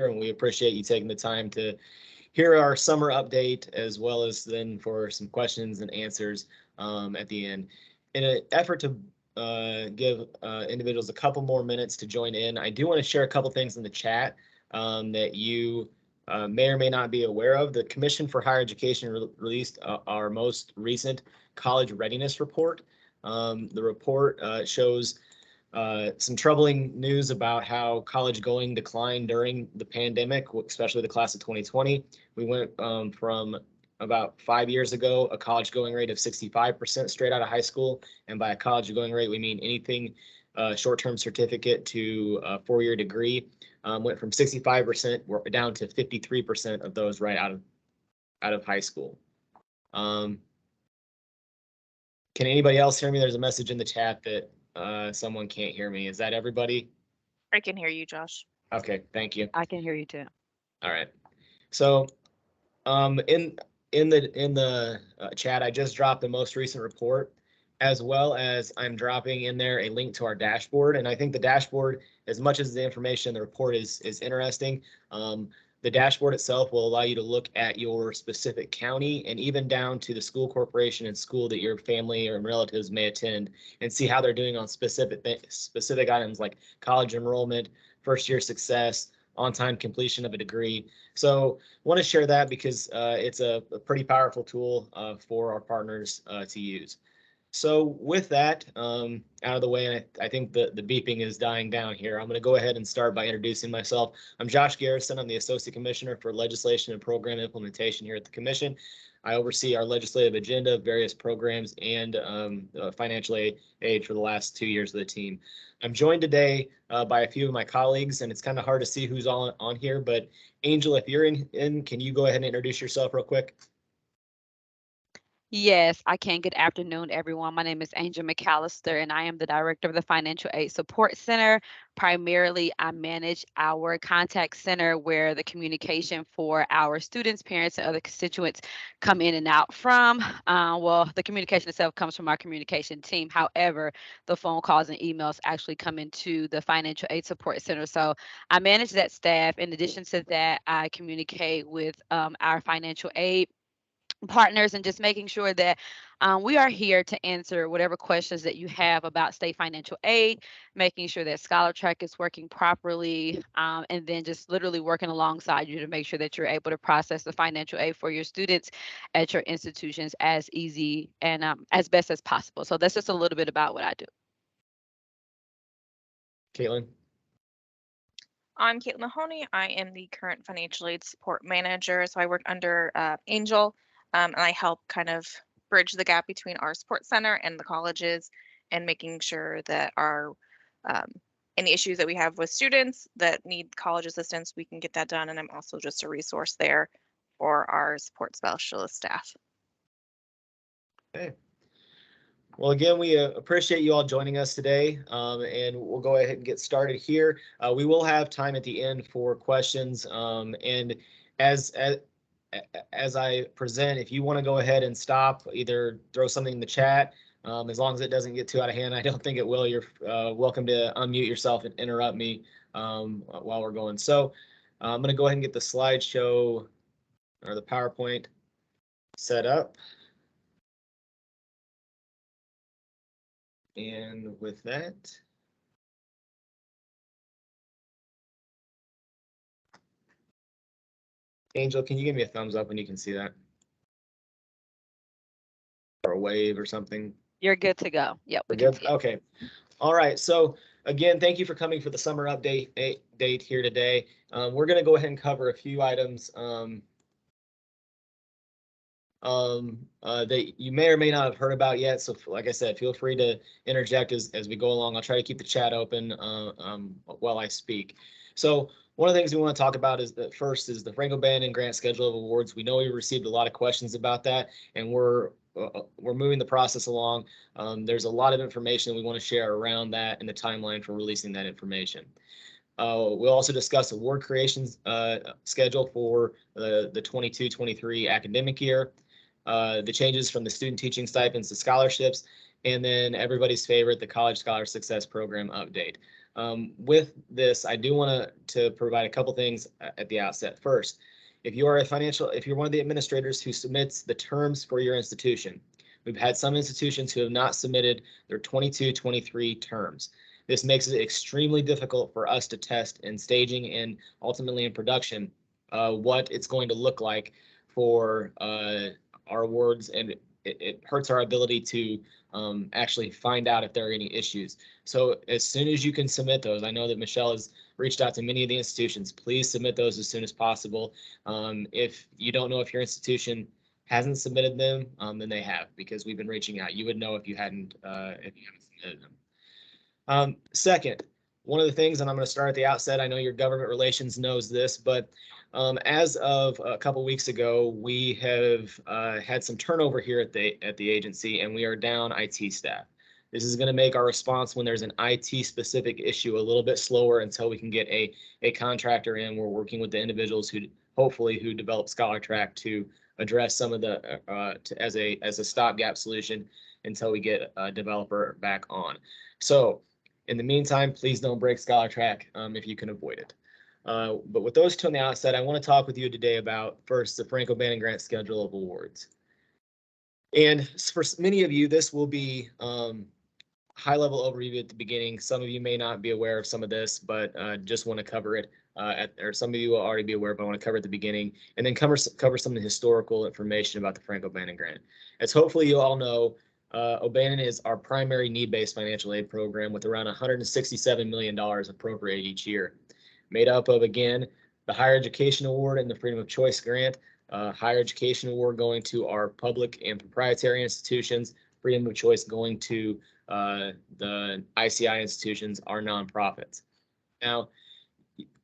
and we appreciate you taking the time to hear our summer update, as well as then for some questions and answers at the end. In an effort to give individuals a couple more minutes to join in, I do want to share a couple things in the chat that you may or may not be aware of. The Commission for Higher Education released our most recent college readiness report. The report shows some troubling news about how college going declined during the pandemic, especially the class of 2020. We went from about 5 years ago, a college going rate of 65% straight out of high school. And by a college going rate, we mean anything short-term certificate to a four-year degree. Went from 65% down to 53% of those right out of high school. Can anybody else hear me? There's a message in the chat that someone can't hear me. Is that everybody? I can hear you, Josh. Okay, thank you. I can hear you too. All right. So in the chat, I just dropped the most recent report, as well as I'm dropping in there a link to our dashboard. And I think the dashboard, as much as the information in the report is interesting, the dashboard itself will allow you to look at your specific county and even down to the school corporation and school that your family or relatives may attend, and see how they're doing on specific items like college enrollment, first year success, on-time completion of a degree. So I want to share that because it's a pretty powerful tool for our partners to use. So with that out of the way, I think the beeping is dying down here. I'm going to go ahead and start by introducing myself. I'm Josh Garrison. I'm the Associate Commissioner for Legislation and Program Implementation here at the Commission. I oversee our legislative agenda, various programs, and financial aid for the last 2 years of the team. I'm joined today by a few of my colleagues, and it's kind of hard to see who's on here, but Angel, if you're in, can you go ahead and introduce yourself real quick? Yes, I can. Good afternoon, everyone. My name is Angel McAllister, and I am the Director of the Financial Aid Support Center. Primarily, I manage our contact center where the communication for our students, parents, and other constituents come in and out from. Well, the communication itself comes from our communication team. However, the phone calls and emails actually come into the Financial Aid Support Center. So I manage that staff. In addition to that, I communicate with our financial aid partners and just making sure that we are here to answer whatever questions that you have about state financial aid, making sure that ScholarTrack is working properly, and then just literally working alongside you to make sure that you're able to process the financial aid for your students at your institutions as easy and as best as possible. So that's just a little bit about what I do. Caitlin? I'm Caitlin Mahoney. I am the current financial aid support manager. So I work under Angel, and I help kind of bridge the gap between our support center and the colleges, and making sure that our any issues that we have with students that need college assistance, we can get that done. And I'm also just a resource there for our support specialist staff. Okay. Well, again, we appreciate you all joining us today, and we'll go ahead and get started here. We will have time at the end for questions, and as I present, if you want to go ahead and stop, either throw something in the chat, as long as it doesn't get too out of hand. I don't think it will. You're welcome to unmute yourself and interrupt me while we're going. So I'm going to go ahead and get the slideshow or the PowerPoint set up. And with that, Angel, can you give me a thumbs up when you can see that? Or a wave or something? You're good to go. Yep. We're good? Okay. All right. So again, thank you for coming for the summer update date here today. We're going to go ahead and cover a few items that you may or may not have heard about yet. So like I said, feel free to interject as we go along. I'll try to keep the chat open while I speak. So one of the things we want to talk about is that first is the Franco-Bannon grant schedule of awards. We know we received a lot of questions about that, and we're moving the process along. There's a lot of information we want to share around that and the timeline for releasing that information. We'll also discuss award creations schedule for the 22-23 academic year, the changes from the student teaching stipends to scholarships, and then everybody's favorite, the College Scholar Success Program update. With this, I do want to provide a couple things at the outset. First, if you're one of the administrators who submits the terms for your institution, we've had some institutions who have not submitted their 22-23 terms. This makes it extremely difficult for us to test in staging and ultimately in production what it's going to look like for our awards, and it hurts our ability to actually find out if there are any issues. So as soon as you can submit those, I know that Michelle has reached out to many of the institutions. Please submit those as soon as possible. If you don't know if your institution hasn't submitted them, then they have, because we've been reaching out. You would know if you haven't submitted them. Second, one of the things, and I'm going to start at the outset, I know your government relations knows this, but as of a couple weeks ago, we have had some turnover here at the agency, and we are down IT staff. This is going to make our response when there's an IT specific issue a little bit slower until we can get a contractor in. We're working with the individuals who hopefully develop ScholarTrack to address some of the as a stopgap solution until we get a developer back on. So in the meantime, please don't break ScholarTrack if you can avoid it. But with those two on the outset, I want to talk with you today about first the Frank O'Bannon Grant schedule of awards. And for many of you, this will be high-level overview at the beginning. Some of you may not be aware of some of this, but just want to cover it. Or some of you will already be aware, but I want to cover at the beginning, and then cover some of the historical information about the Frank O'Bannon Grant. As hopefully you all know, O'Bannon is our primary need-based financial aid program with around $167 million appropriated each year, made up of, again, the Higher Education Award and the Freedom of Choice Grant. Higher Education Award going to our public and proprietary institutions, Freedom of Choice going to the ICI institutions, our nonprofits. Now,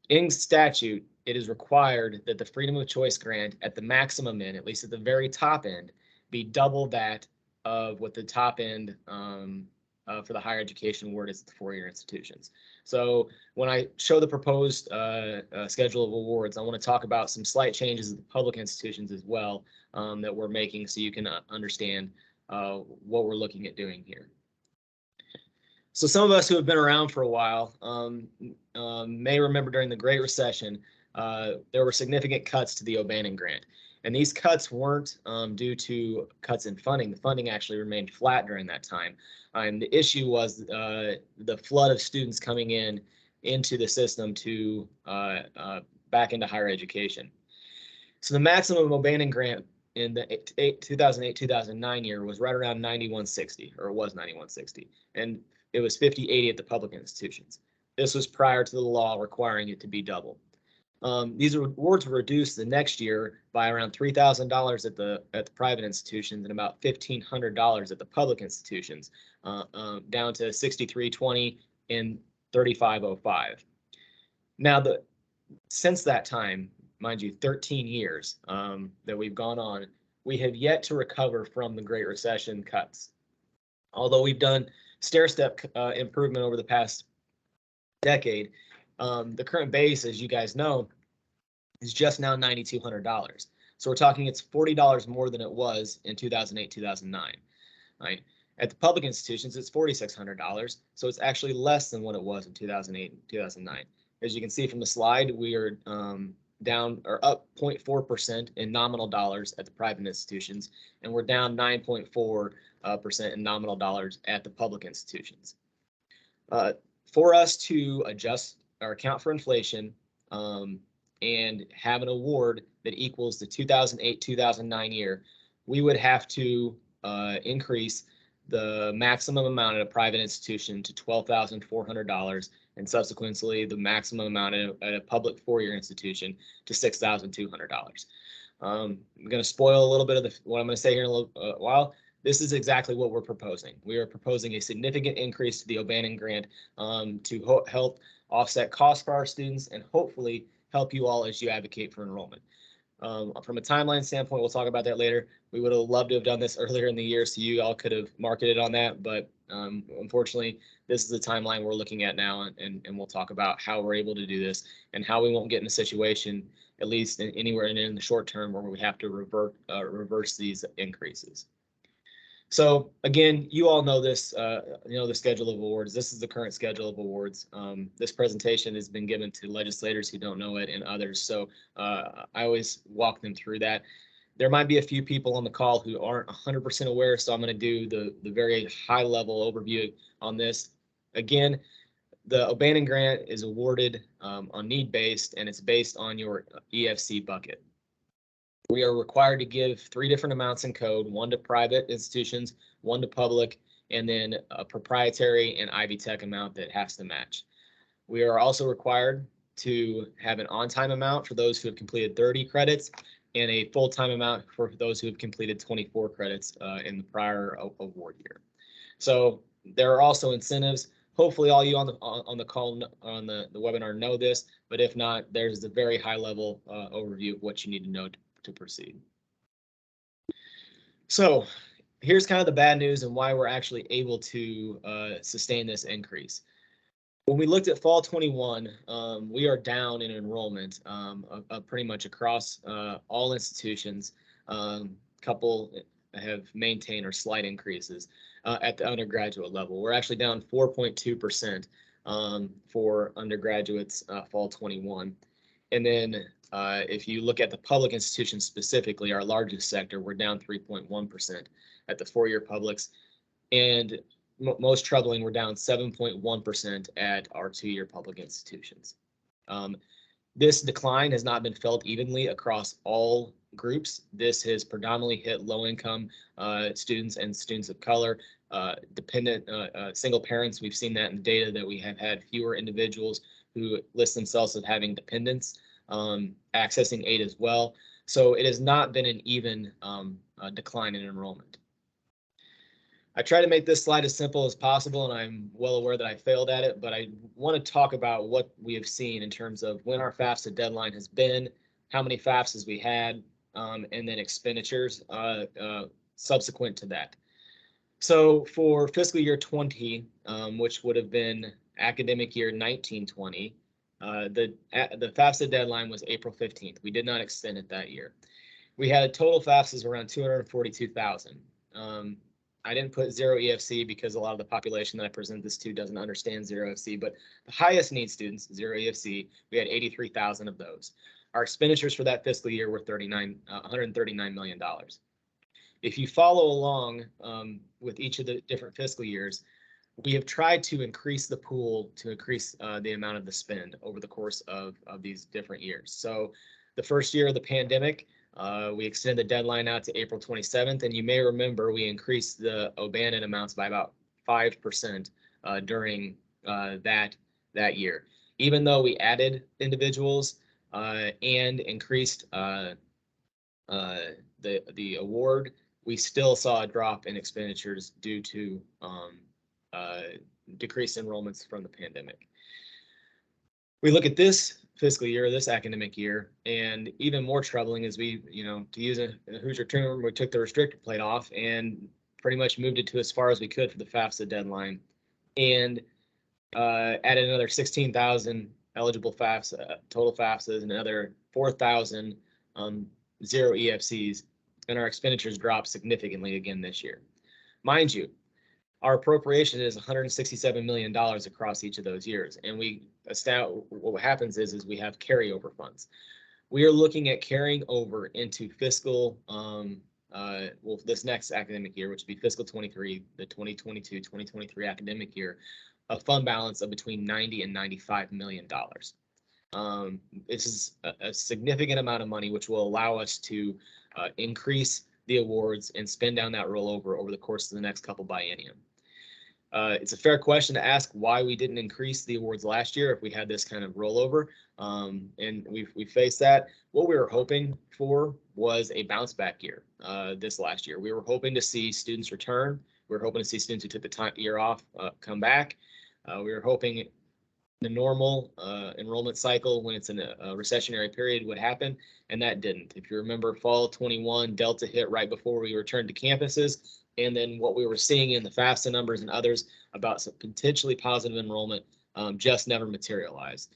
in statute, it is required that the Freedom of Choice grant at the maximum end, at least at the very top end, be double that of what the top end for the Higher Education Award is at the four-year institutions. So when I show the proposed schedule of awards, I want to talk about some slight changes at the public institutions as well that we're making, so you can understand what we're looking at doing here. So some of us who have been around for a while may remember during the Great Recession, there were significant cuts to the O'Bannon Grant. And these cuts weren't due to cuts in funding. The funding actually remained flat during that time. And the issue was the flood of students coming into the system to back into higher education. So the maximum O'Bannon Grant in the 2008-2009 year was right around 9160, or it was 9160. And it was 5080 at the public institutions. This was prior to the law requiring it to be double. These awards were reduced the next year by around $3,000 at the private institutions and about $1,500 at the public institutions, down to 6320 and 3505. Now, since that time, mind you, 13 years that we've gone on, we have yet to recover from the Great Recession cuts. Although we've done stair-step improvement over the past decade, the current base, as you guys know, is just now $9,200. So we're talking it's $40 more than it was in 2008-2009, right? At the public institutions, it's $4,600, so it's actually less than what it was in 2008-2009. As you can see from the slide, we are down or up 0.4% in nominal dollars at the private institutions, and we're down 9.4% in nominal dollars at the public institutions. For us to adjust or account for inflation and have an award that equals the 2008-2009 year, we would have to increase the maximum amount at a private institution to $12,400, and subsequently the maximum amount at a public four-year institution to $6,200. I'm going to spoil a little bit of what I'm going to say here in a little while. This is exactly what we're proposing. We are proposing a significant increase to the O'Bannon Grant to help offset costs for our students and hopefully help you all as you advocate for enrollment. From a timeline standpoint, we'll talk about that later. We would have loved to have done this earlier in the year so you all could have marketed on that, but unfortunately, this is the timeline we're looking at now, and we'll talk about how we're able to do this and how we won't get in a situation, at least anywhere in the short term, where we have to reverse these increases. So again, you all know this, the schedule of awards. This is the current schedule of awards. This presentation has been given to legislators who don't know it and others. So I always walk them through that. There might be a few people on the call who aren't 100% aware, so I'm going to do the very high level overview on this. Again, the O'Bannon grant is awarded on need based, and it's based on your EFC bucket. We are required to give 3 different amounts in code, 1 to private institutions, 1 to public, and then a proprietary and Ivy Tech amount that has to match. We are also required to have an on-time amount for those who have completed 30 credits and a full-time amount for those who have completed 24 credits in the prior award year. So there are also incentives. Hopefully all you on the call on the webinar know this, but if not, there's a very high level overview of what you need to know to proceed. So here's kind of the bad news and why we're actually able to sustain this increase. When we looked at fall 21, we are down in enrollment pretty much across all institutions. Couple have maintained or slight increases at the undergraduate level. We're actually down 4.2% for undergraduates fall 21. And then if you look at the public institutions specifically, our largest sector, we're down 3.1% at the 4-year publics. And most troubling, we're down 7.1% at our 2-year public institutions. This decline has not been felt evenly across all groups. This has predominantly hit low-income students and students of color, dependent single parents. We've seen that in the data that we have had fewer individuals who list themselves as having dependents accessing aid as well. So it has not been an even decline in enrollment. I try to make this slide as simple as possible, and I'm well aware that I failed at it, but I want to talk about what we have seen in terms of when our FAFSA deadline has been, how many FAFSAs we had, and then expenditures subsequent to that. So for fiscal year 20, which would have been academic year 19-20, the FAFSA deadline was April 15th. We did not extend it that year. We had total FAFSAs around 242,000. I didn't put 0 EFC because a lot of the population that I present this to doesn't understand 0 EFC, but the highest need students, 0 EFC, we had 83,000 of those. Our expenditures for that fiscal year were $139 million. If you follow along with each of the different fiscal years, we have tried to increase the pool to increase the amount of the spend over the course of these different years. So the first year of the pandemic, we extended the deadline out to April 27th, and you may remember we increased the O'Bannon amounts by about 5% during that year. Even though we added individuals and increased the award, we still saw a drop in expenditures due to decreased enrollments from the pandemic. We look at this fiscal year, this academic year, and even more troubling is we, to use a Hoosier term, we took the restrictor plate off and pretty much moved it to as far as we could for the FAFSA deadline, and added another 16,000 eligible FAFSA, total FAFSAs, and another 4,000 0 EFCs, and our expenditures dropped significantly again this year. Mind you, our appropriation is $167 million across each of those years, and what happens is we have carryover funds. We are looking at carrying over into fiscal, this next academic year, which would be fiscal 23, the 2022-2023 academic year, a fund balance of between $90 and $95 million. This is a significant amount of money, which will allow us to increase the awards and spend down that rollover over the course of the next couple biennium. It's a fair question to ask why we didn't increase the awards last year if we had this kind of rollover, and we faced that. What we were hoping for was a bounce back year this last year. We were hoping to see students return. We were hoping to see students who took the year off come back. We were hoping the normal enrollment cycle when it's in a recessionary period would happen, and that didn't. If you remember, fall 21, Delta hit right before we returned to campuses, and then what we were seeing in the FAFSA numbers and others about some potentially positive enrollment just never materialized.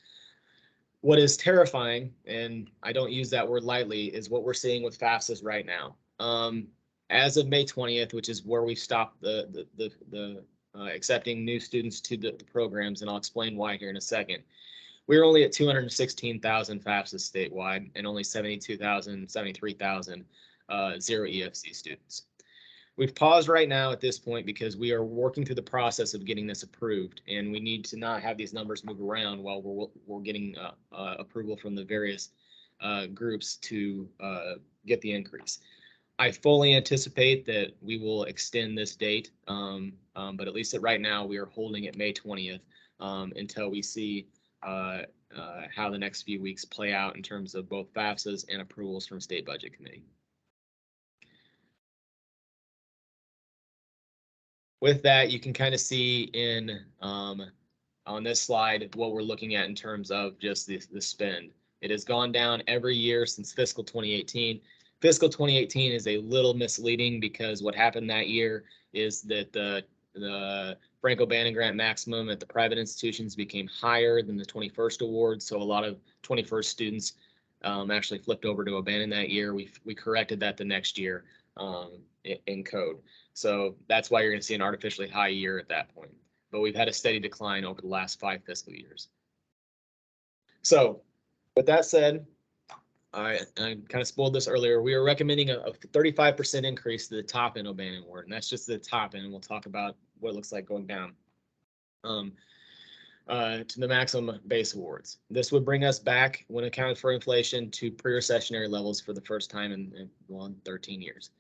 What is terrifying, and I don't use that word lightly, is what we're seeing with FAFSAs right now. as of May 20th, which is where we stopped the accepting new students to the programs, and I'll explain why here in a second. We're only at 216,000 FAFSA statewide and only 73,000 zero EFC students. We've paused right now at this point because we are working through the process of getting this approved, and we need to not have these numbers move around while we're getting approval from the various groups to get the increase. I fully anticipate that we will extend this date, but at least right now we are holding it May 20th until we see how the next few weeks play out in terms of both FAFSAs and approvals from State Budget Committee. With that, you can kind of see in on this slide what we're looking at in terms of just the spend. It has gone down every year since fiscal 2018. Fiscal 2018 is a little misleading because what happened that year is that the Franco-Bannon grant maximum at the private institutions became higher than the 21st award. So a lot of 21st students actually flipped over to Bannon that year. We corrected that the next year in code. So that's why you're going to see an artificially high year at that point. But we've had a steady decline over the last 5 fiscal years. So with that said, I kind of spoiled this earlier. We are recommending a 35% increase to the top end O'Bannon award, and that's just the top end. And we'll talk about what it looks like going down to the maximum base awards. This would bring us back, when accounted for inflation, to pre-recessionary levels for the first time in 13 years.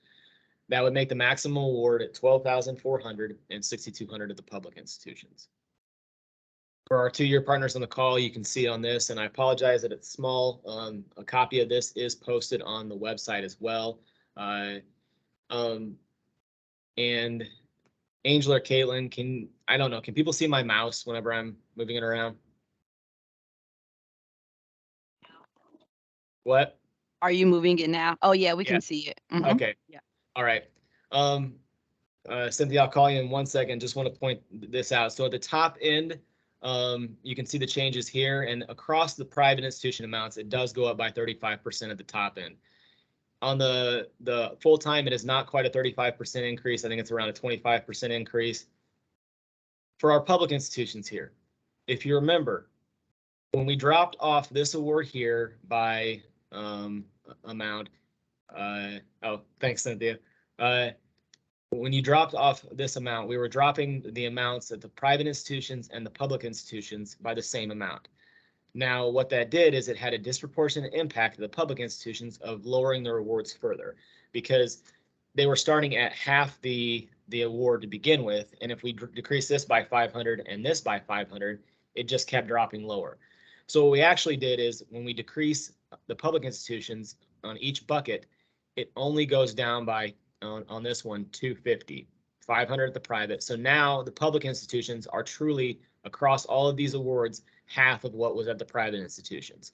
That would make the maximum award at $12,400 and $6,200 at the public institutions. For our 2-year partners on the call, you can see on this, and I apologize that it's small. A copy of this is posted on the website as well. And Angel or Caitlin, I don't know, can people see my mouse whenever I'm moving it around? What? Are you moving it now? Oh yeah, we can see it. Mm-hmm. Okay. Yeah. All right. Cynthia, I'll call you in 1 second. Just want to point this out. So at the top end, you can see the changes here, and across the private institution amounts, it does go up by 35% at the top end. On the full time, it is not quite a 35% increase. I think it's around a 25% increase. For our public institutions here, if you remember, when we dropped off this award here by amount, oh, thanks, Cynthia. When you dropped off this amount, we were dropping the amounts at the private institutions and the public institutions by the same amount. Now, what that did is it had a disproportionate impact to the public institutions of lowering their awards further, because they were starting at half the award to begin with, and if we decrease this by 500 and this by 500, it just kept dropping lower. So what we actually did is, when we decrease the public institutions on each bucket, it only goes down by on this one 250, 500 at the private. So now the public institutions are truly, across all of these awards, half of what was at the private institutions.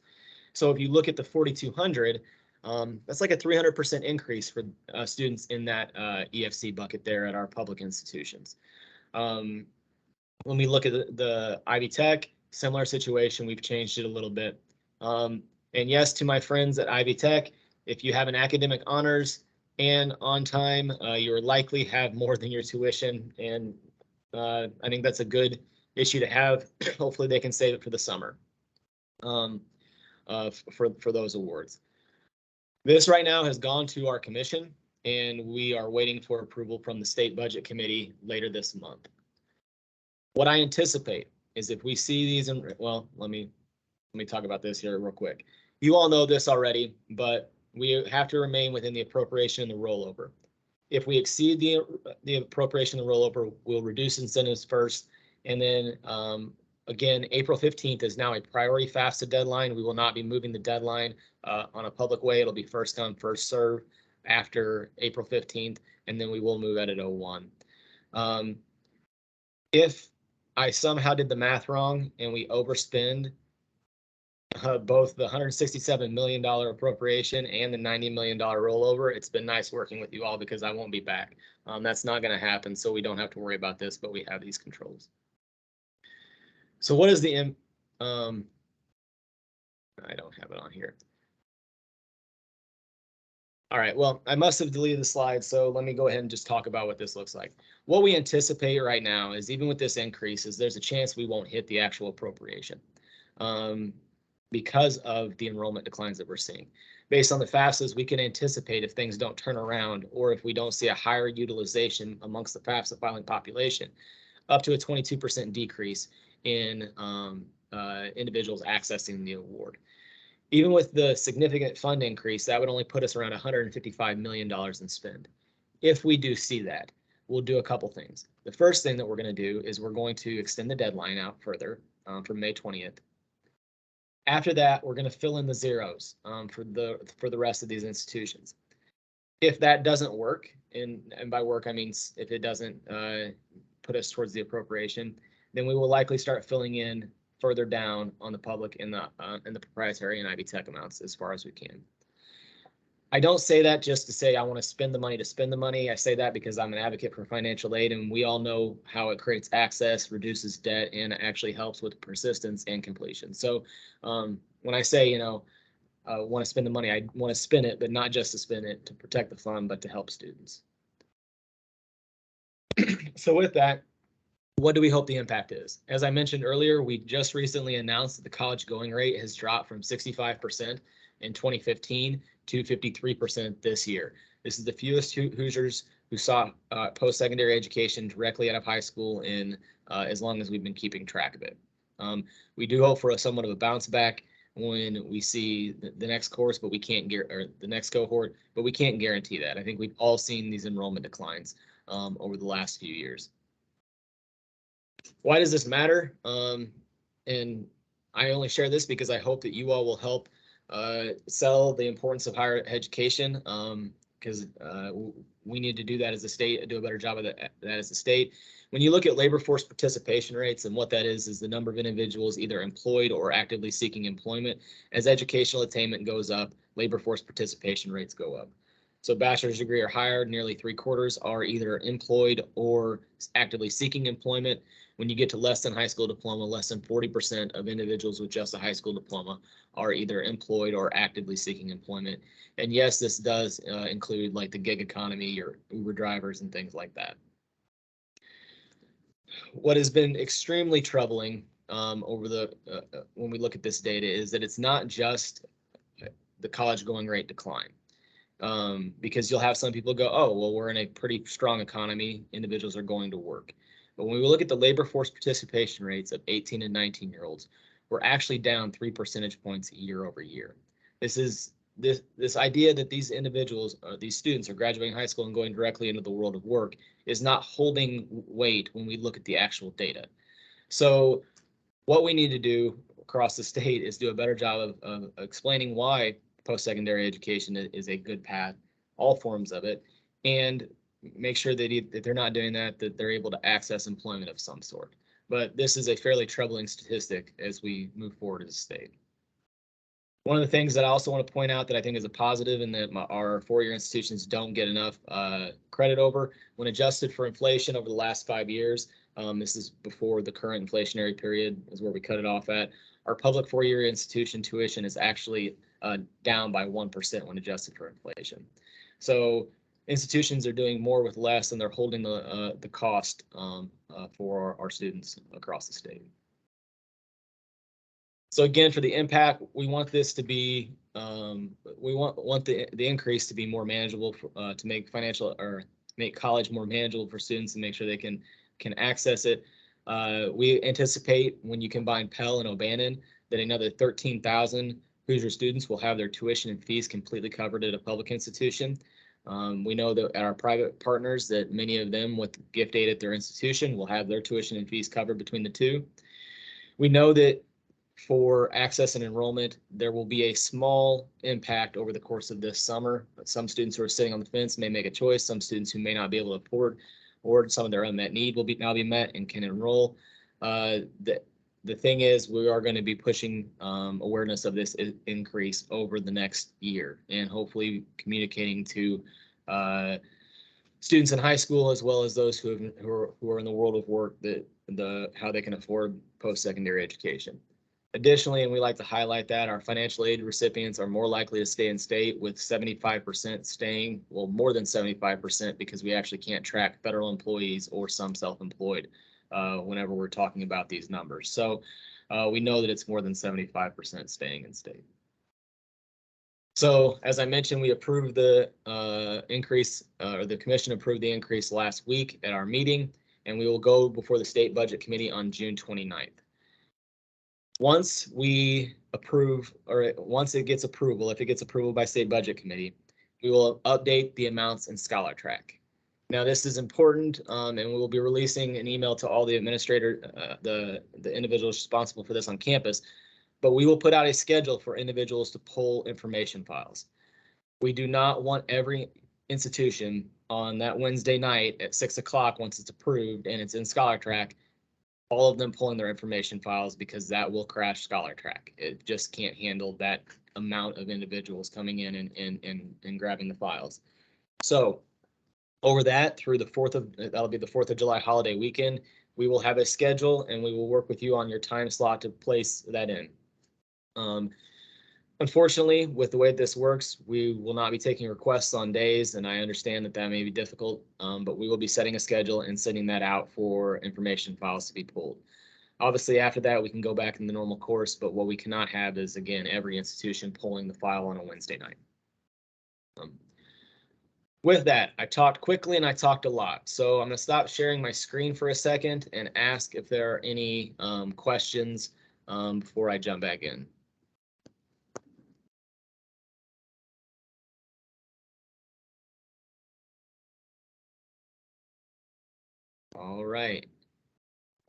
So if you look at the 4,200, that's like a 300% increase for students in that EFC bucket there at our public institutions. When we look at the Ivy Tech, similar situation, we've changed it a little bit. And yes, to my friends at Ivy Tech, if you have an academic honors and on time, you'll likely have more than your tuition, and I think that's a good issue to have. Hopefully they can save it for the summer for those awards. This right now has gone to our commission, and we are waiting for approval from the State Budget Committee later this month. What I anticipate is, if we see these, well, let me talk about this here real quick. You all know this already, but we have to remain within the appropriation and the rollover. If we exceed the appropriation and the rollover, we'll reduce incentives first. And then again, April 15th is now a priority FAFSA deadline. We will not be moving the deadline on a public way. It'll be first come, first serve after April 15th, and then we will move at 01. If I somehow did the math wrong and we overspend both the $167 million appropriation and the $90 million rollover, it's been nice working with you all, because I won't be back. That's not going to happen, so we don't have to worry about this, but we have these controls. So what is the, I don't have it on here. All right, well, I must have deleted the slide, so let me go ahead and just talk about what this looks like. What we anticipate right now is even with this increase is there's a chance we won't hit the actual appropriation because of the enrollment declines that we're seeing. Based on the FAFSAs, we can anticipate if things don't turn around or if we don't see a higher utilization amongst the FAFSA filing population, up to a 22% decrease in individuals accessing the award. Even with the significant fund increase, that would only put us around $155 million in spend. If we do see that, we'll do a couple things. The first thing that we're going to do is we're going to extend the deadline out further from May 20th. After that, we're going to fill in the zeros for the rest of these institutions. If that doesn't work, and by work I mean if it doesn't put us towards the appropriation, then we will likely start filling in further down on the public and the proprietary and IB Tech amounts as far as we can. I don't say that just to say I want to spend the money to spend the money. I say that because I'm an advocate for financial aid, and we all know how it creates access, reduces debt, and actually helps with persistence and completion. So when I say, want to spend the money, I want to spend it, but not just to spend it to protect the fund, but to help students. So with that, what do we hope the impact is? As I mentioned earlier, we just recently announced that the college going rate has dropped from 65% in 2015 to 53% this year. This is the fewest Hoosiers who saw post-secondary education directly out of high school in as long as we've been keeping track of it. We do hope for somewhat of a bounce back when we see the next course, but we can't the next cohort, but we can't guarantee that. I think we've all seen these enrollment declines over the last few years. Why does this matter? And I only share this because I hope that you all will help sell the importance of higher education, because we need to do that as a state, do a better job of that as a state. When you look at labor force participation rates, and what that is the number of individuals either employed or actively seeking employment. As educational attainment goes up, labor force participation rates go up. So bachelor's degree or higher, nearly 3/4 are either employed or actively seeking employment. When you get to less than high school diploma, less than 40% of individuals with just a high school diploma are either employed or actively seeking employment. And yes, this does include like the gig economy, your Uber drivers and things like that. What has been extremely troubling over when we look at this data is that it's not just the college going rate decline. Because you'll have some people go, oh, well, we're in a pretty strong economy. Individuals are going to work. But when we look at the labor force participation rates of 18 and 19-year-olds, we're actually down 3 percentage points year over year. This idea that these individuals, these students are graduating high school and going directly into the world of work is not holding weight when we look at the actual data. So what we need to do across the state is do a better job of explaining why post-secondary education is a good path, all forms of it, and make sure that if they're not doing that, that they're able to access employment of some sort. But this is a fairly troubling statistic as we move forward as a state. One of the things that I also want to point out that I think is a positive and that our four-year institutions don't get enough credit over, when adjusted for inflation over the last 5 years, this is before the current inflationary period is where we cut it off at, our public four-year institution tuition is actually down by 1% when adjusted for inflation. So institutions are doing more with less, and they're holding the cost for our students across the state. So again, for the impact, we want this to be, we want the increase to be more manageable, to make make college more manageable for students and make sure they can access it. We anticipate when you combine Pell and O'Bannon that another 13,000 Hoosier students will have their tuition and fees completely covered at a public institution. We know that at our private partners that many of them with gift aid at their institution will have their tuition and fees covered between the two. We know that for access and enrollment, there will be a small impact over the course of this summer. But some students who are sitting on the fence may make a choice. Some students who may not be able to afford or some of their unmet need will now be met and can enroll. The thing is, we are going to be pushing awareness of this increase over the next year and hopefully communicating to students in high school as well as those who are in the world of work that how they can afford post-secondary education. Additionally, and we like to highlight that our financial aid recipients are more likely to stay in state, with 75% staying, well, more than 75%, because we actually can't track federal employees or some self-employed whenever we're talking about these numbers. So we know that it's more than 75% staying in state. So as I mentioned, we approved the increase, or the commission approved the increase last week at our meeting, and we will go before the state budget committee on June 29th. Once we approve, or once it gets approval, if it gets approval by state budget committee, we will update the amounts in Scholar Track. Now, this is important, and we will be releasing an email to all the administrator, the individuals responsible for this on campus, but we will put out a schedule for individuals to pull information files. We do not want every institution on that Wednesday night at 6 o'clock, once it's approved and it's in Scholar Track, all of them pulling their information files, because that will crash Scholar Track. It just can't handle that amount of individuals coming in and grabbing the files. So over that, through the that'll be the 4th of July holiday weekend, we will have a schedule, and we will work with you on your time slot to place that in. Unfortunately, with the way this works, we will not be taking requests on days, and I understand that that may be difficult, but we will be setting a schedule and sending that out for information files to be pulled. Obviously, after that, we can go back in the normal course, but what we cannot have is, again, every institution pulling the file on a Wednesday night. With that, I talked quickly and I talked a lot, so I'm going to stop sharing my screen for a second and ask if there are any questions before I jump back in. All right.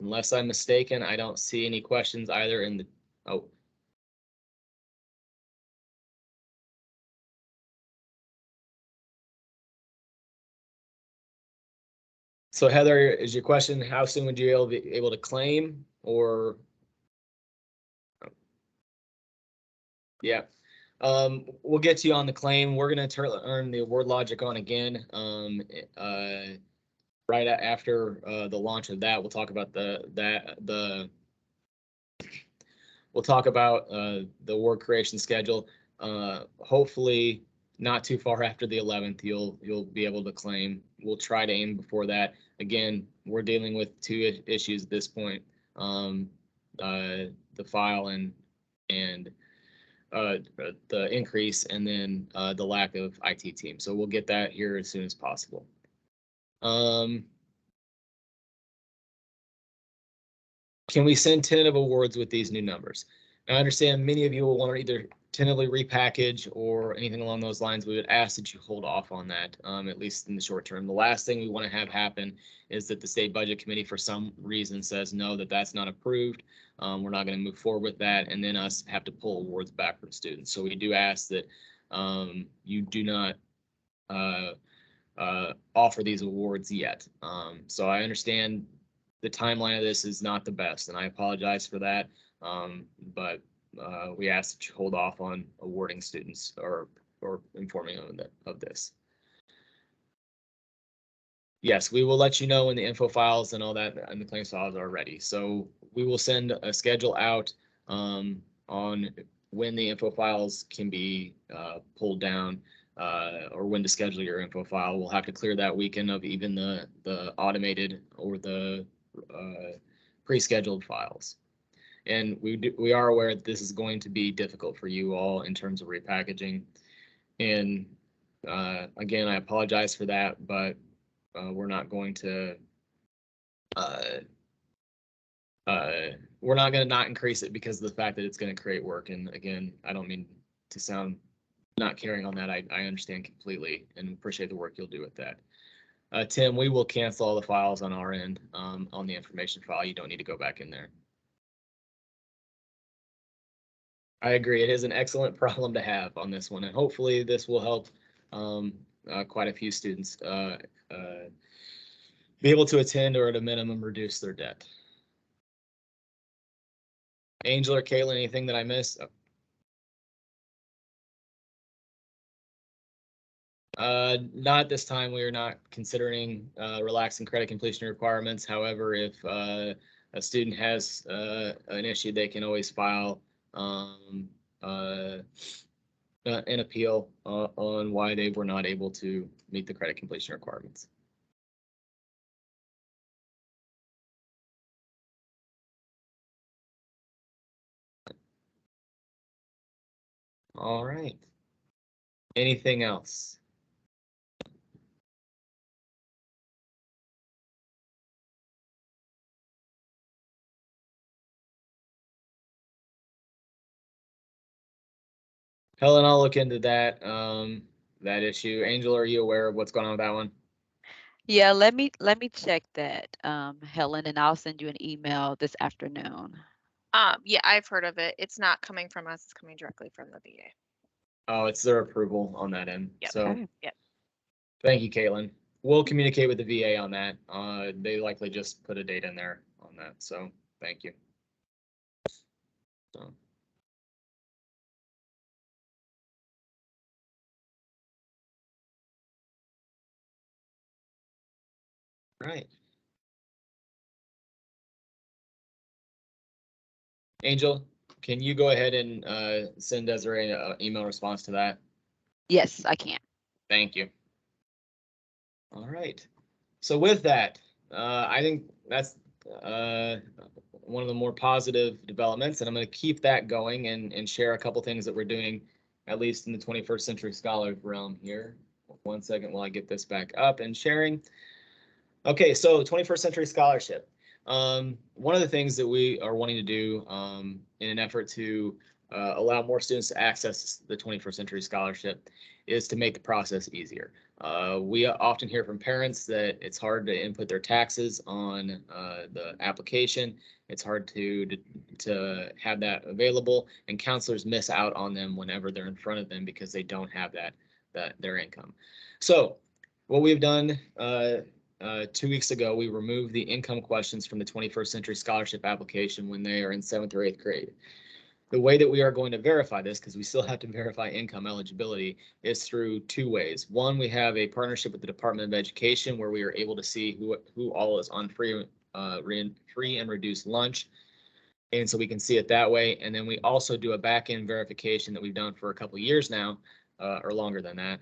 Unless I'm mistaken, I don't see any questions either in the, oh. So Heather, is your question, how soon would you be able to claim, or? Yeah, we'll get to you on the claim. We're going to earn the award logic on again. Right after the launch of that, we'll talk about we'll talk about the award creation schedule. Hopefully not too far after the 11th, you'll be able to claim. We'll try to aim before that. Again, we're dealing with two issues at this point: the file and the increase, and then the lack of IT team. So we'll get that here as soon as possible. Can we send tentative awards with these new numbers? Now, I understand many of you will want to either tentatively repackage or anything along those lines. We would ask that you hold off on that, at least in the short term. The last thing we want to have happen is that the state budget committee, for some reason, says no, that's not approved. We're not going to move forward with that, and then us have to pull awards back from students. So we do ask that you do not offer these awards yet. So I understand the timeline of this is not the best, and I apologize for that. But we ask that you hold off on awarding students or informing them of this. Yes, we will let you know when the info files and all that and the claims files are ready. So we will send a schedule out on when the info files can be pulled down, or when to schedule your info file. We'll have to clear that weekend of even the automated or the pre-scheduled files. And we are aware that this is going to be difficult for you all in terms of repackaging. And again, I apologize for that, but we're not going to not increase it because of the fact that it's going to create work. And again, I don't mean to sound not caring on that. I understand completely and appreciate the work you'll do with that. Tim, we will cancel all the files on our end on the information file. You don't need to go back in there. I agree. It is an excellent problem to have on this one, and hopefully this will help quite a few students be able to attend, or at a minimum reduce their debt. Angel or Caitlin, anything that I missed? Not at this time. We are not considering relaxing credit completion requirements. However, if a student has an issue, they can always file an appeal on why they were not able to meet the credit completion requirements. All right. Anything else? Helen, I'll look into that that issue. Angel, are you aware of what's going on with that one? Yeah, let me check that, Helen, and I'll send you an email this afternoon. Yeah, I've heard of it. It's not coming from us, it's coming directly from the VA. Oh, it's their approval on that end. Yep. So Okay. Yep. thank you, Caitlin. We'll communicate with the VA on that. They likely just put a date in there on that. So thank you. So. Right. Angel, can you go ahead and send Desiree an email response to that? Yes, I can. Thank you. All right. So with that, I think that's one of the more positive developments, and I'm going to keep that going and share a couple things that we're doing, at least in the 21st Century Scholar realm here. 1 second while I get this back up and sharing. Okay, so 21st Century Scholarship. One of the things that we are wanting to do in an effort to allow more students to access the 21st Century Scholarship is to make the process easier. We often hear from parents that it's hard to input their taxes on the application. It's hard to have that available, and counselors miss out on them whenever they're in front of them because they don't have their income. So what we've done 2 weeks ago, we removed the income questions from the 21st Century Scholarship application when they are in 7th or 8th grade. The way that we are going to verify this, because we still have to verify income eligibility, is through 2 ways. One, we have a partnership with the Department of Education where we are able to see who all is on free and reduced lunch. And so we can see it that way. And then we also do a back-end verification that we've done for a couple of years now, or longer than that.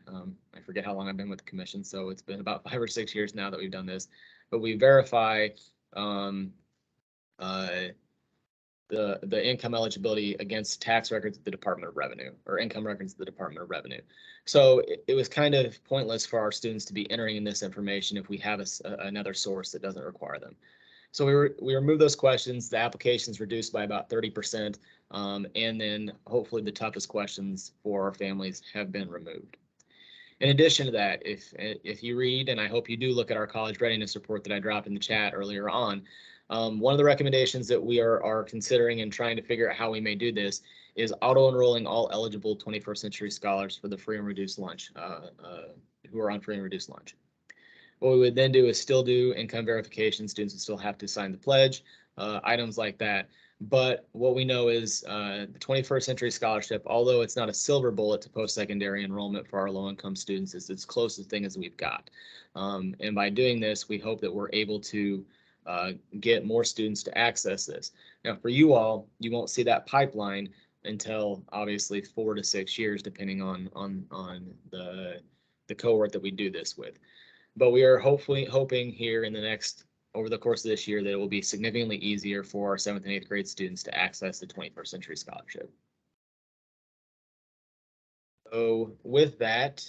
I forget how long I've been with the commission, so it's been about 5 or 6 years now that we've done this. But we verify the income eligibility against tax records at the Department of Revenue, or income records at the Department of Revenue. So it was kind of pointless for our students to be entering in this information if we have another source that doesn't require them. So we remove those questions. The application's reduced by about 30%, and then hopefully the toughest questions for our families have been removed. In addition to that, if you read, and I hope you do look at our college readiness report that I dropped in the chat earlier on, one of the recommendations that we are considering and trying to figure out how we may do this is auto-enrolling all eligible 21st Century Scholars for the free and reduced lunch, who are on free and reduced lunch. What we would then do is still do income verification. Students would still have to sign the pledge, items like that. But what we know is the 21st Century Scholarship, although it's not a silver bullet to post-secondary enrollment for our low-income students, is its closest thing as we've got. And by doing this, we hope that we're able to get more students to access this. Now, for you all, you won't see that pipeline until obviously 4 to 6 years, depending on the cohort that we do this with. But we are hoping here in over the course of this year that it will be significantly easier for our 7th and 8th grade students to access the 21st Century Scholarship. So with that,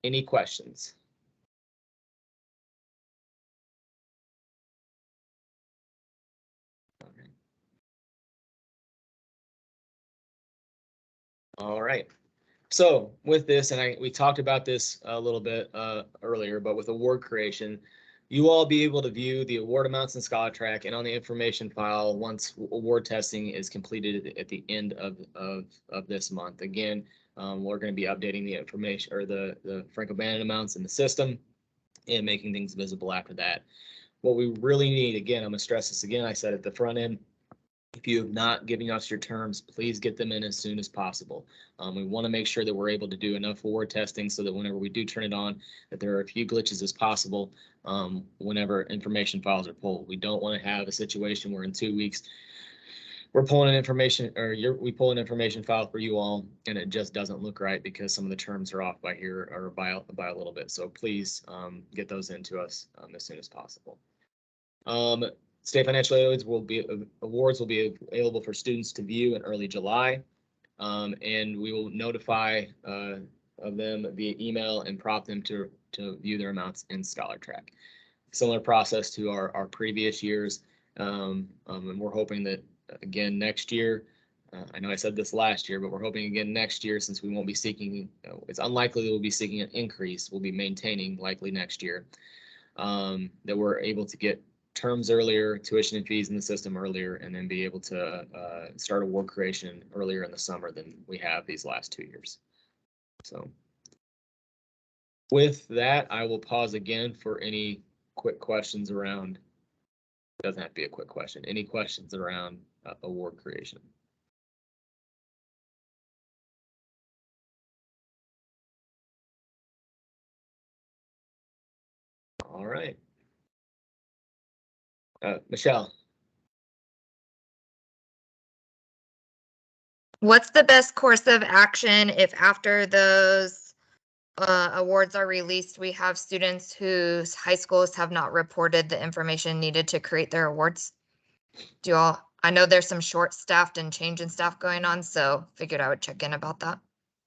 any questions? All right. So with this, and we talked about this a little bit earlier, but with award creation, you all be able to view the award amounts in ScholarTrack and on the information file once award testing is completed at the end of this month. Again, we're going to be updating the information or the Franco-Bannon amounts in the system and making things visible after that. What we really need, again, I'm going to stress this again, I said at the front end, If you have not given us your terms, please get them in as soon as possible. We want to make sure that we're able to do enough award testing so that whenever we do turn it on, that there are as few glitches as possible whenever information files are pulled. We don't want to have a situation where in 2 weeks we're pulling an information we pull an information file for you all and it just doesn't look right because some of the terms are off by here or by a little bit. So please get those into us as soon as possible. State financial awards will be available for students to view in early July, and we will notify of them via email and prompt them to view their amounts in ScholarTrack. Similar process to our previous years, and we're hoping that again next year. I know I said this last year, but we're hoping again next year, since we won't be seeking. It's unlikely that we'll be seeking an increase. We'll be maintaining likely next year that we're able to get terms earlier, tuition and fees in the system earlier, and then be able to start award creation earlier in the summer than we have these last 2 years. So with that, I will pause again for any quick questions around, it doesn't have to be a quick question, any questions around award creation. All right. Michelle. What's the best course of action if after those awards are released, we have students whose high schools have not reported the information needed to create their awards? I know there's some short-staffed and change in staff going on, so figured I would check in about that.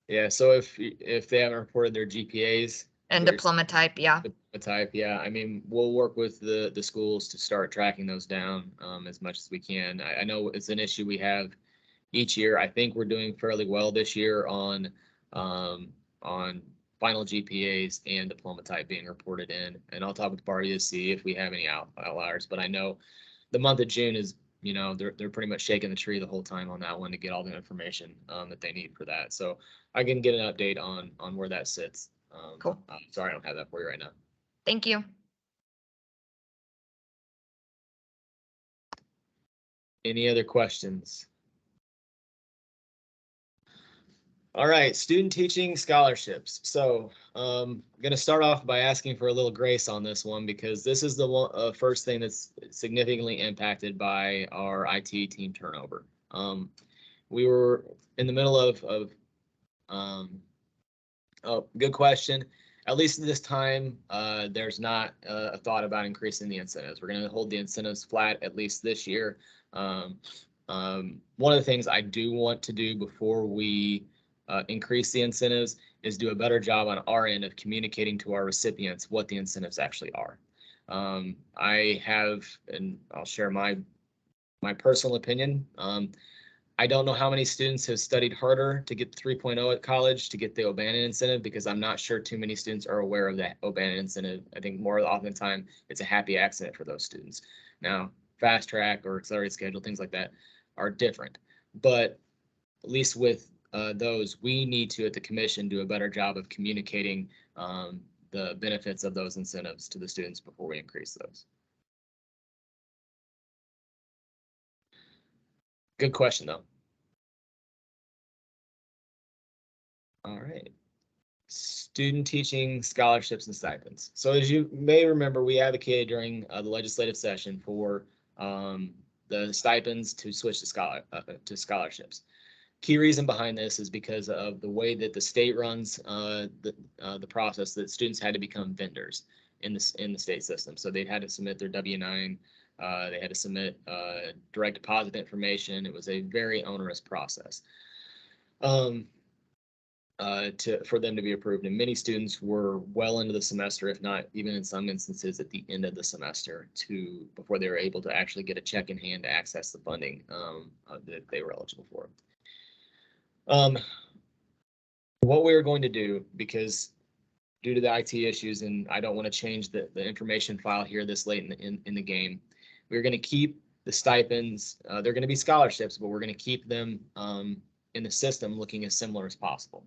Yeah, so if they haven't reported their GPAs And diploma type, yeah. Type, yeah. I mean, we'll work with the schools to start tracking those down as much as we can. I know it's an issue we have each year. I think we're doing fairly well this year on final GPAs and diploma type being reported in. And I'll talk with Barty to see if we have any outliers. But I know the month of June is, they're pretty much shaking the tree the whole time on that one to get all the information that they need for that. So I can get an update on where that sits. Cool. Sorry, I don't have that for you right now. Thank you. Any other questions? All right, student teaching scholarships. So I'm going to start off by asking for a little grace on this one because this is the first thing that's significantly impacted by our IT team turnover. We were in the middle of oh, good question. At least at this time, there's not a thought about increasing the incentives. We're going to hold the incentives flat at least this year. One of the things I do want to do before we increase the incentives is do a better job on our end of communicating to our recipients what the incentives actually are. I have, and I'll share my personal opinion. I don't know how many students have studied harder to get the 3.0 at college to get the O'Bannon incentive, because I'm not sure too many students are aware of that O'Bannon incentive. I think more often than time it's a happy accident for those students. Now, fast track or accelerated schedule, things like that are different, but at least with those, we need to, at the commission, do a better job of communicating the benefits of those incentives to the students before we increase those. Good question, though. All right. Student teaching scholarships and stipends. So as you may remember, we advocated during the legislative session for the stipends to switch to scholarships. Key reason behind this is because of the way that the state runs the process, that students had to become vendors in the state system. So they had to submit their W-9, they had to submit direct deposit information. It was a very onerous process for them to be approved. And many students were well into the semester, if not even in some instances at the end of the semester, before they were able to actually get a check in hand to access the funding that they were eligible for. What we're going to do, because due to the IT issues, and I don't want to change the information file here this late in the game, we're going to keep the stipends. They're going to be scholarships, but we're going to keep them in the system looking as similar as possible.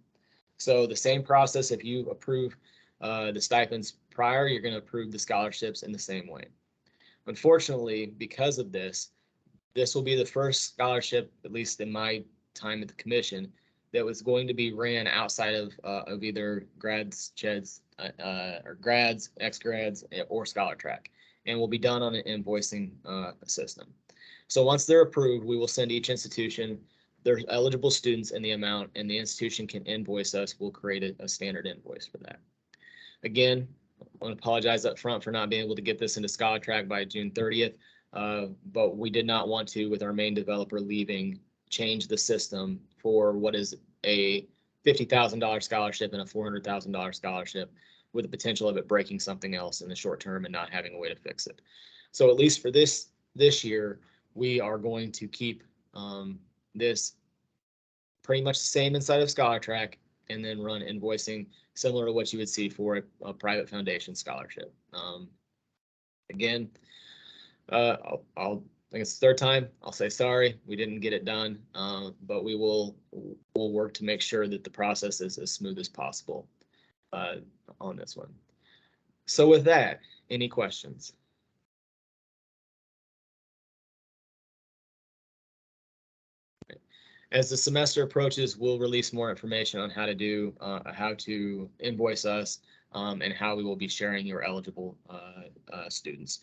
So the same process, if you approve the stipends prior, you're going to approve the scholarships in the same way. Unfortunately, because of this, this will be the first scholarship, at least in my time at the commission, that was going to be ran outside of either grads, cheds, or grads, ex-grads, or Scholar Track, and will be done on an invoicing system. So once they're approved, we will send each institution their eligible students and the amount, and the institution can invoice us. We'll create a standard invoice for that. Again, I want to apologize up front for not being able to get this into Scholar Track by June 30th, but we did not want to, with our main developer leaving, change the system for what is a $50,000 scholarship and a $400,000 scholarship, with the potential of it breaking something else in the short term and not having a way to fix it. So at least for this year, we are going to keep this pretty much the same inside of Scholar Track, and then run invoicing similar to what you would see for a private foundation scholarship. Again, I think it's the third time I'll say sorry, we didn't get it done, but we'll work to make sure that the process is as smooth as possible on this one. So with that, any questions? As the semester approaches, we'll release more information on how to invoice us, and how we will be sharing your eligible students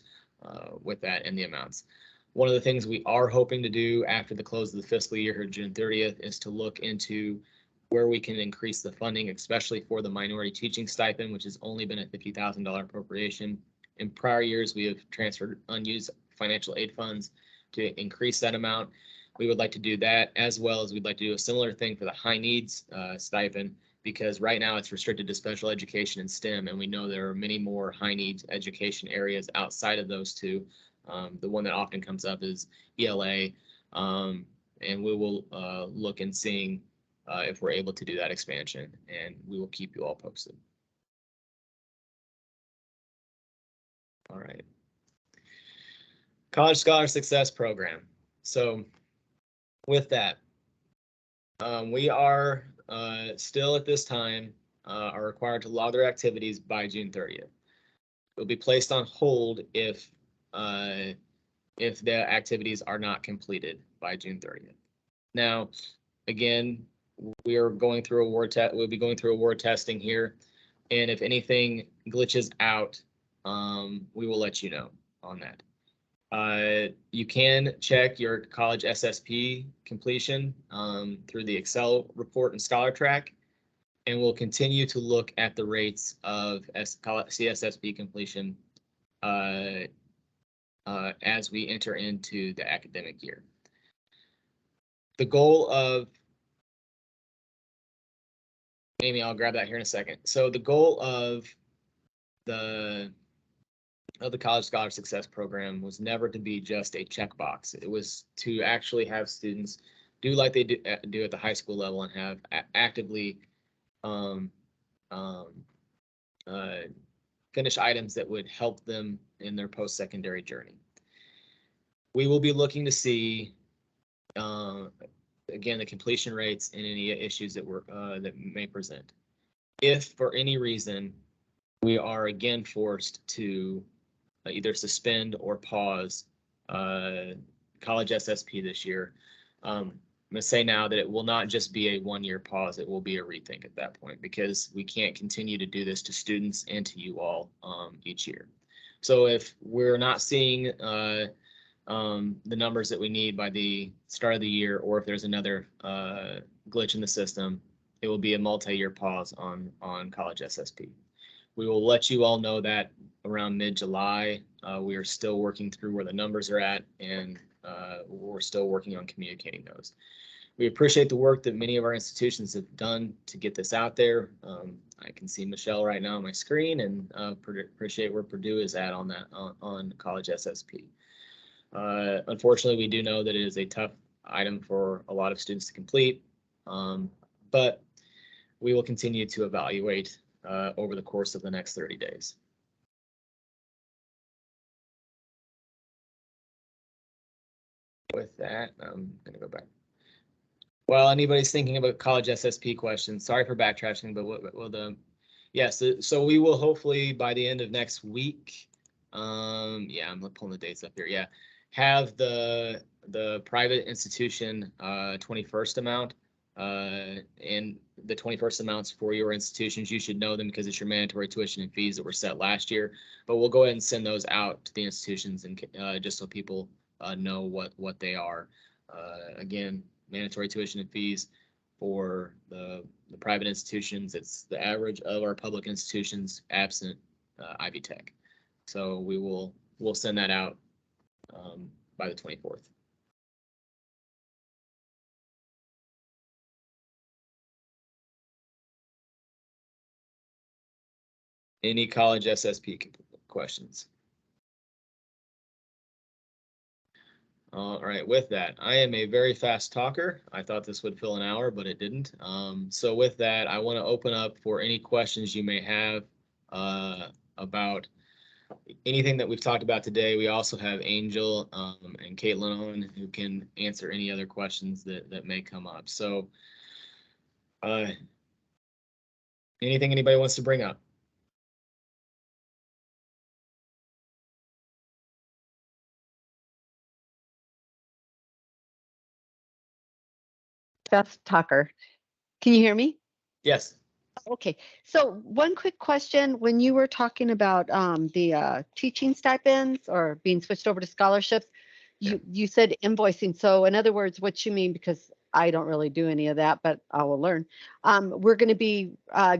with that and the amounts. One of the things we are hoping to do after the close of the fiscal year here, June 30th, is to look into where we can increase the funding, especially for the minority teaching stipend, which has only been a $50,000 appropriation. In prior years, we have transferred unused financial aid funds to increase that amount. We would like to do that, as well as we'd like to do a similar thing for the high needs stipend, because right now it's restricted to special education and STEM, and we know there are many more high needs education areas outside of those two. The one that often comes up is ELA, and we will look and seeing if we're able to do that expansion, and we will keep you all posted. All right. College Scholar Success Program. So with that, we are still at this time are required to log their activities by June 30th. It will be placed on hold if the activities are not completed by June 30th. Now, again, we are going through we'll be going through award testing here, and if anything glitches out, we will let you know on that. You can check your college SSP completion through the Excel report and Scholar Track, and we'll continue to look at the rates of CSSP completion as we enter into the academic year. The goal of Amy, I'll grab that here in a second. So the goal of the College Scholar Success Program was never to be just a checkbox. It was to actually have students do like they do at the high school level and have actively finish items that would help them in their post-secondary journey. We will be looking to see, again, the completion rates and any issues that may present. If for any reason we are again forced to either suspend or pause college SSP this year, I'm going to say now that it will not just be a one-year pause, it will be a rethink at that point, because we can't continue to do this to students and to you all each year. So if we're not seeing the numbers that we need by the start of the year, or if there's another glitch in the system, it will be a multi-year pause on college SSP. We will let you all know that around mid-July. We are still working through where the numbers are at, and we're still working on communicating those. We appreciate the work that many of our institutions have done to get this out there. I can see Michelle right now on my screen, and appreciate where Purdue is at on that on college SSP. Unfortunately, we do know that it is a tough item for a lot of students to complete, but we will continue to evaluate over the course of the next 30 days. With that, I'm going to go back. While anybody's thinking about college SSP questions, sorry for backtracking, but yes, so we will hopefully by the end of next week, yeah, I'm pulling the dates up here. Yeah, have the the private institution 21st amount, and the 21st amounts for your institutions, you should know them because it's your mandatory tuition and fees that were set last year. But we'll go ahead and send those out to the institutions and just so people know what they are. Again, mandatory tuition and fees for the private institutions, it's the average of our public institutions absent Ivy Tech. So we'll send that out by the 24th. Any college SSP questions? All right, with that, I am a very fast talker. I thought this would fill an hour, but it didn't. So with that, I want to open up for any questions you may have about anything that we've talked about today. We also have Angel and Caitlin on who can answer any other questions that may come up. So anything anybody wants to bring up? Fast talker. Can you hear me? Yes. Okay. So one quick question. When you were talking about the teaching stipends or being switched over to scholarships, you said invoicing. So in other words, what you mean, because I don't really do any of that, but I will learn. We're going to be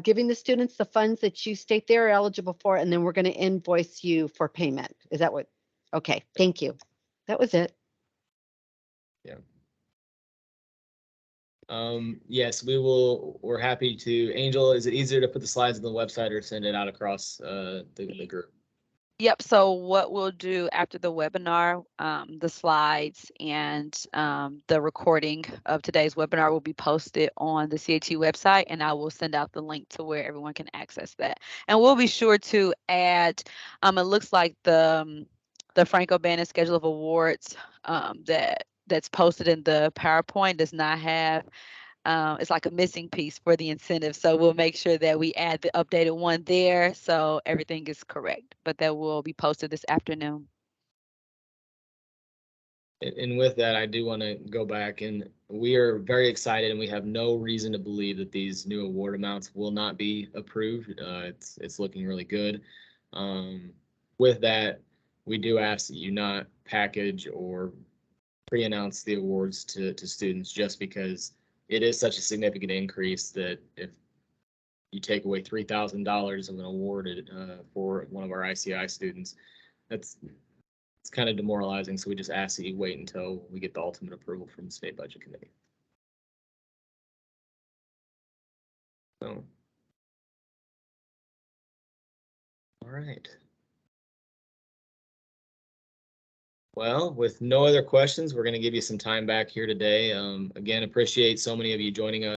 giving the students the funds that you state they're eligible for, and then we're going to invoice you for payment. Is that what? Okay. Thank you. That was it. Yeah. Yes, we will. We're happy to. Angel, is it easier to put the slides on the website or send it out across the group? Yep. So what we'll do after the webinar, the slides and the recording of today's webinar will be posted on the CHE website, and I will send out the link to where everyone can access that. And we'll be sure to add, it looks like the Franco Bannon schedule of awards that's posted in the PowerPoint does not have, it's like a missing piece for the incentive. So we'll make sure that we add the updated one there so everything is correct, but that will be posted this afternoon. And with that, I do want to go back, and we are very excited, and we have no reason to believe that these new award amounts will not be approved. It's looking really good. With that, we do ask that you not package or pre-announce the awards to students just because it is such a significant increase that if you take away $3,000 of an award for one of our ICI students, it's kind of demoralizing. So we just ask that you wait until we get the ultimate approval from the state budget committee. So, all right. Well, with no other questions, we're going to give you some time back here today. Again, appreciate so many of you joining us.